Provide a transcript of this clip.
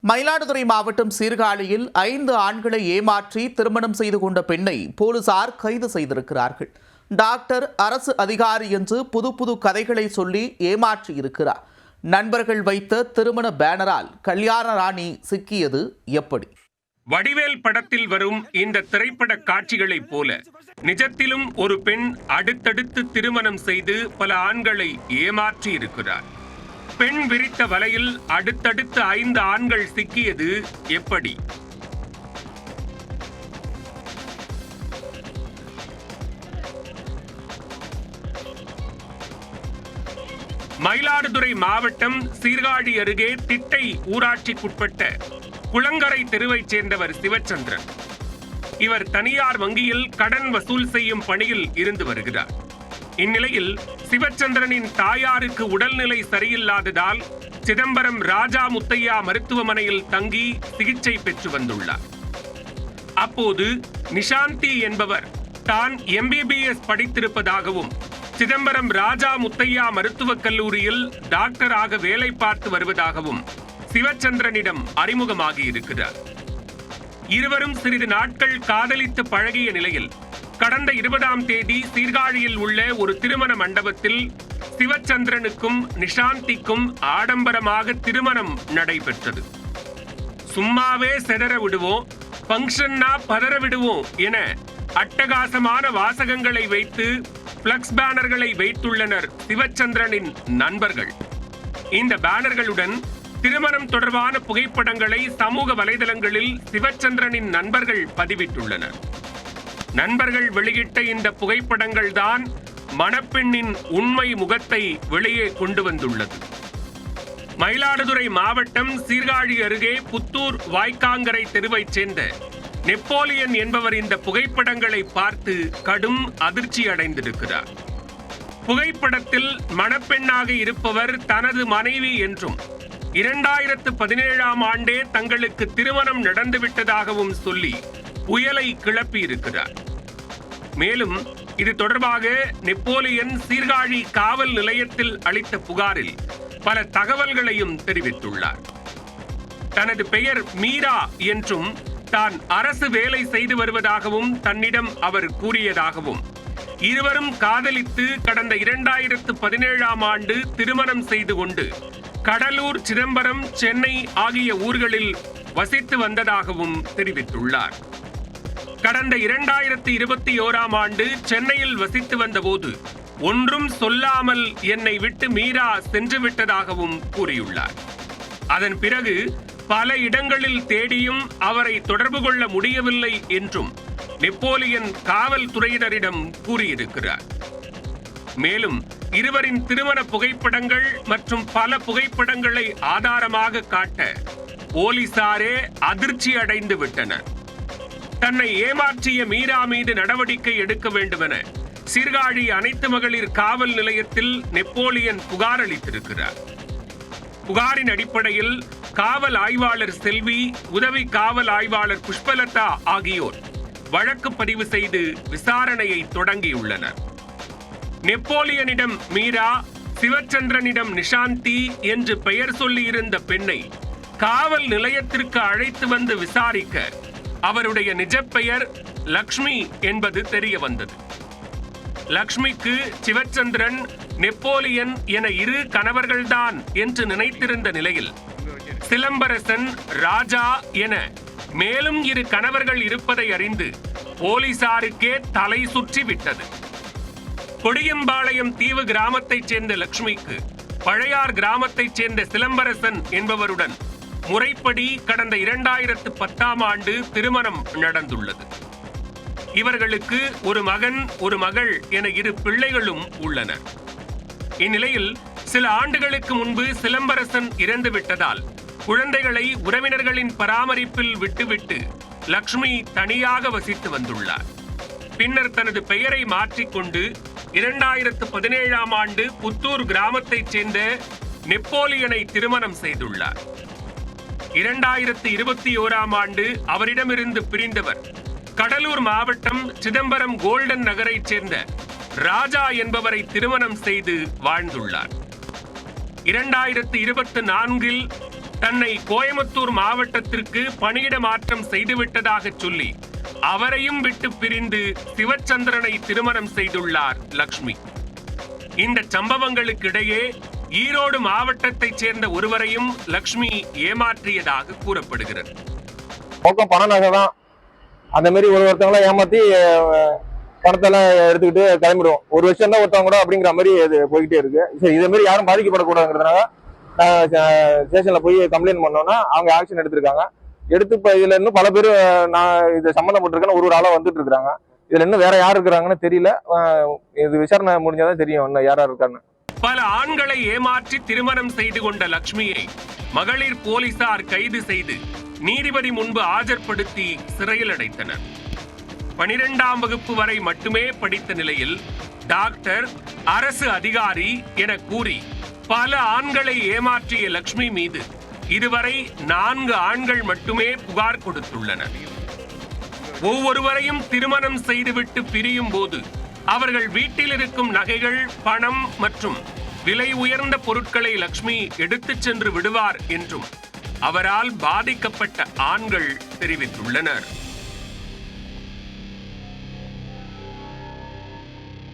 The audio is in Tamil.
மயிலாடுதுறை மாவட்டம் சீர்காழியில் 5 ஆண்களை ஏமாற்றி திருமணம் செய்து கொண்ட பெண்ணை போலீசார் கைது செய்திருக்கிறார்கள். டாக்டர், அரசு அதிகாரி என்று புது கதைகளை சொல்லி ஏமாற்றி இருக்கிறார். நண்பர்கள் வைத்த திருமண பேனரால் கல்யாண ராணி சிக்கியது எப்படி? வடிவேல் படத்தில் வரும் இந்த திரைப்பட காட்சிகளைப் போல நிஜத்திலும் ஒரு பெண் அடுத்தடுத்து திருமணம் செய்து பல ஆண்களை ஏமாற்றி இருக்கிறார். பெண் விரித்த வலையில் அடுத்தடுத்து 5 ஆண்கள் சிக்கியது எப்படி? மயிலாடுதுறை மாவட்டம் சீர்காழி அருகே திட்டை ஊராட்சிக்குட்பட்ட குளங்கரை தெருவைச் சேர்ந்தவர் சிவச்சந்திரன். இவர் தனியார் வங்கியில் கடன் வசூல் செய்யும் பணியில் இருந்து வருகிறார். இந்நிலையில் சிவச்சந்திரனின் தாயாருக்கு உடல்நிலை சரியில்லாததால் சிதம்பரம் ராஜா முத்தையா மருத்துவமனையில் தங்கி சிகிச்சை பெற்று வந்துள்ளார். அப்போது நிஷாந்தி என்பவர் தான் MBBS படித்திருப்பதாகவும் சிதம்பரம் ராஜா முத்தையா மருத்துவக் கல்லூரியில் டாக்டராக வேலை பார்த்து வருவதாகவும் சிவச்சந்திரனிடம் அறிமுகமாகி இருக்கிறார். இருவரும் சிறிது நாட்கள் காதலித்து பழகிய நிலையில் கடந்த 20ஆம் தேதி சீர்காழியில் உள்ள ஒரு திருமண மண்டபத்தில் சிவச்சந்திரனுக்கும் நிஷாந்திக்கும் ஆடம்பரமாக திருமணம் நடைபெற்றது. சும்மாவே செதற விடுவோம், பங்கன்னா பதற விடுவோம் என அட்டகாசமான வாசகங்களை வைத்து பிளக்ஸ் பேனர்களை வைத்துள்ளனர் சிவச்சந்திரனின் நண்பர்கள். இந்த பேனர்களுடன் திருமணம் தொடர்பான புகைப்படங்களை சமூக வலைதளங்களில் சிவச்சந்திரனின் நண்பர்கள் பதிவிட்டுள்ளனர். நண்பர்கள் வெளியிட்ட இந்த புகைப்படங்கள் தான் மணப்பெண்ணின் உண்மை முகத்தை வெளியே கொண்டு வந்துள்ளது. மயிலாடுதுறை மாவட்டம் சீர்காழி அருகே புத்தூர் வாய்க்காங்கரை தெருவைச் சேர்ந்த நெப்போலியன் என்பவர் இந்த புகைப்படங்களை பார்த்து கடும் அதிர்ச்சி அடைந்திருக்கிறார். புகைப்படத்தில் மணப்பெண்ணாக இருப்பவர் தனது மனைவி என்றும் 2017ஆம் ஆண்டே தங்களுக்கு திருமணம் நடந்துவிட்டதாகவும் சொல்லி புயலை கிளப்பி இருக்கிறார். மேலும் இது தொடர்பாக நெப்போலியன் சீர்காழி காவல் நிலையத்தில் அளித்த புகாரில் பல தகவல்களையும் தெரிவித்துள்ளார். தனது பெயர் மீரா என்றும் தான் அரசு வேலை செய்து வருவதாகவும் தன்னிடம் அவர் கூறியதாகவும் இருவரும் காதலித்து கடந்த 2017ஆம் ஆண்டு திருமணம் செய்து கொண்டு கடலூர், சிதம்பரம், சென்னை ஆகிய ஊர்களில் வசித்து வந்ததாகவும் தெரிவித்துள்ளார். கடந்த 2021ஆம் ஆண்டு சென்னையில் வசித்து வந்தபோது ஒன்றும் சொல்லாமல் என்னை விட்டு மீரா சென்று விட்டதாகவும் கூறியுள்ளார். அதன் பிறகு பல இடங்களில் தேடியும் அவரை தொடர்பு கொள்ள முடியவில்லை என்றும் நெப்போலியன் காவல்துறையினரிடம் கூறியிருக்கிறார். மேலும் இருவரின் திருமண புகைப்படங்கள் மற்றும் பல புகைப்படங்களை ஆதாரமாக காட்ட போலீசாரே அதிர்ச்சி அடைந்து விட்டனர். தன்னை ஏமாற்றிய மீரா மீது நடவடிக்கை எடுக்க வேண்டுமென சீர்காழி அனைத்து மகளிர் காவல் நிலையத்தில் நெப்போலியன் புகார் அளித்திருக்கிறார். புகாரின் அடிப்படையில் காவல் ஆய்வாளர் செல்வி, உதவி காவல் ஆய்வாளர் புஷ்பலதா ஆகியோர் வழக்கு பதிவு செய்து விசாரணையை தொடங்கியுள்ளனர். நெப்போலியனிடம் மீரா, சிவச்சந்திரனிடம் நிஷாந்தி என்று பெயர் சொல்லியிருந்த பெண்ணை காவல் நிலையத்திற்கு அழைத்து வந்து விசாரிக்க அவருடைய நிஜ பெயர் லக்ஷ்மி என்பது தெரிய வந்தது. லக்ஷ்மிக்கு சிவச்சந்திரன், நெப்போலியன் என 2 கணவர்கள்தான் என்று நினைத்திருந்த நிலையில் சிலம்பரசன், ராஜா என மேலும் 2 கணவர்கள் இருப்பதை அறிந்து போலீசாருக்கே தலை சுற்றி விட்டது. கொடியம்பாளையம் தீவு கிராமத்தைச் சேர்ந்த லக்ஷ்மிக்கு பழையார் கிராமத்தைச் சேர்ந்த சிலம்பரசன் என்பவருடன் முறைப்படி கடந்த 2010ஆம் ஆண்டு திருமணம் நடந்துள்ளது. இவர்களுக்கு ஒரு மகன், ஒரு மகள் என 2 பிள்ளைகளும் உள்ளனர். இந்நிலையில் சில ஆண்டுகளுக்கு முன்பு சிலம்பரசன் இறந்துவிட்டதால் குழந்தைகளை உறவினர்களின் பராமரிப்பில் விட்டுவிட்டு லக்ஷ்மி தனியாக வசித்து வந்துள்ளார். பின்னர் தனது பெயரை மாற்றிக்கொண்டு 2017ஆம் ஆண்டு புத்தூர் கிராமத்தைச் சேர்ந்த நெப்போலியனை திருமணம் செய்துள்ளார். 2021ஆம் ஆண்டு அவரிடமிருந்து பிரிந்தவர் கடலூர் மாவட்டம் சிதம்பரம் கோல்டன் நகரைச் சேர்ந்த ராஜா என்பவரை திருமணம் செய்து வாழ்ந்துள்ளார். 2024இல் தன்னை கோயம்புத்தூர் மாவட்டத்திற்கு பணியிட மாற்றம் செய்துவிட்டதாக சொல்லி அவரையும் விட்டு பிரிந்து சிவச்சந்திரனை திருமணம் செய்துள்ளார் லக்ஷ்மி. இந்த சம்பவங்களுக்கிடையே ஈரோடு மாவட்டத்தைச் சேர்ந்த ஒருவரையும் லக்ஷ்மி ஏமாற்றியதாக கூறப்படுகிறது. நோக்கம் பண நகை தான். அந்த மாதிரி ஒருத்தவங்கள ஏமாத்தி பணத்தெல்லாம் எடுத்துக்கிட்டு கிளம்பிடுவோம். ஒரு வருஷம் தான் ஒருத்தவங்க கூட அப்படிங்கிற மாதிரி இது போய்கிட்டே இருக்கு. சரி, இதே மாதிரி யாரும் பாதிக்கப்படக்கூடாதுங்கிறதுனால ஸ்டேஷன்ல போய் கம்ப்ளைண்ட் பண்ணோம்னா அவங்க ஆக்ஷன் எடுத்திருக்காங்க. எடுத்து இப்ப இதுல இன்னும் பல பேர் நான் இது சம்பந்தப்பட்டிருக்கேன்னு ஒரு ஆளா வந்துட்டு இருக்காங்க. இதுல இன்னும் வேற யார் இருக்கிறாங்கன்னு தெரியல. இது விசாரணை முடிஞ்சாதான் தெரியும் இன்னும் யாரா இருக்கான்னு. பல ஆண்களை ஏமாற்றி திருமணம் செய்து கொண்ட லக்ஷ்மியை மகளிர் போலீசார் கைது செய்து நீதிபதி முன்பு ஆஜர்படுத்தி சிறையில் அடைத்தனர். 12ஆம் வகுப்பு வரை மட்டுமே படித்த நிலையில் டாக்டர், அரசு அதிகாரி என கூறி பல ஆண்களை ஏமாற்றிய லக்ஷ்மி மீது இதுவரை 4 ஆண்கள் மட்டுமே புகார் கொடுத்துள்ளனர். ஒவ்வொருவரையும் திருமணம் செய்துவிட்டு பிரியும் போது அவர்கள் வீட்டில் இருக்கும் நகைகள், பணம் மற்றும் விலை உயர்ந்த பொருட்களை லக்ஷ்மி எடுத்துச் சென்று விடுவார் என்றும் அவரால் பாதிக்கப்பட்ட ஆண்கள் தெரிவித்துள்ளனர்.